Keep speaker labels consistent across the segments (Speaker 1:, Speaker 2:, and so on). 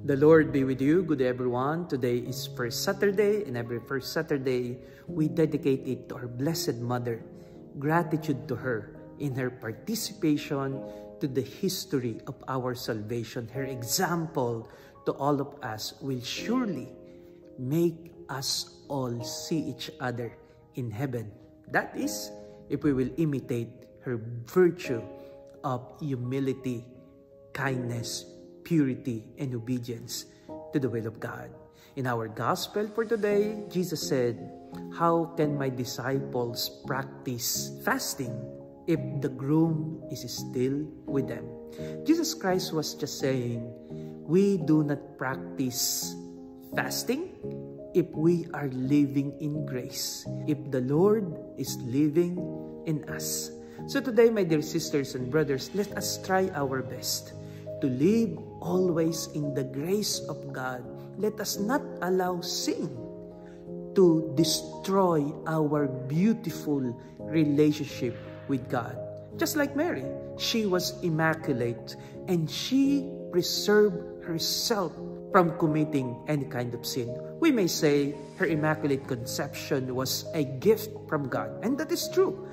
Speaker 1: The Lord be with you. Good day, everyone. Today is First Saturday, and every first Saturday, we dedicate it to our Blessed Mother. Gratitude to her in her participation to the history of our salvation. Her example to all of us will surely make us all see each other in heaven. That is, if we will imitate her virtue of humility, kindness, purity, and obedience to the will of God. In our gospel for today, Jesus said, "How can my disciples practice fasting if the groom is still with them?" Jesus Christ was just saying, we do not practice fasting if we are living in grace, if the Lord is living in us. So today, my dear sisters and brothers, let us try our best to live always in the grace of God. Let us not allow sin to destroy our beautiful relationship with God. Just like Mary, she was immaculate and she preserved herself from committing any kind of sin. We may say her immaculate conception was a gift from God, and that is true.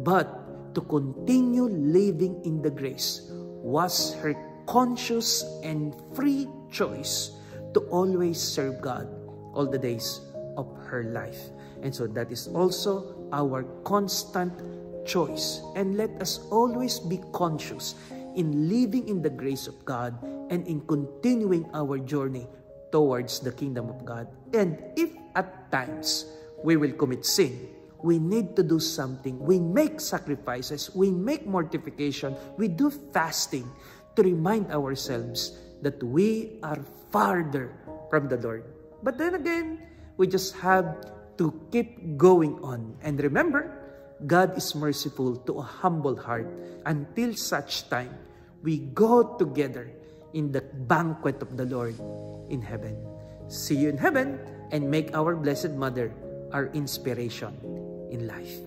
Speaker 1: But to continue living in the grace was her conscious and free choice to always serve God all the days of her life. And so that is also our constant choice. And let us always be conscious in living in the grace of God and in continuing our journey towards the kingdom of God. And if at times we will commit sin, we need to do something. We make sacrifices, we make mortification, we do fasting to remind ourselves that we are farther from the Lord. But then again, we just have to keep going on. And remember, God is merciful to a humble heart until such time we go together in the banquet of the Lord in heaven. See you in heaven, and make our Blessed Mother our inspiration in life.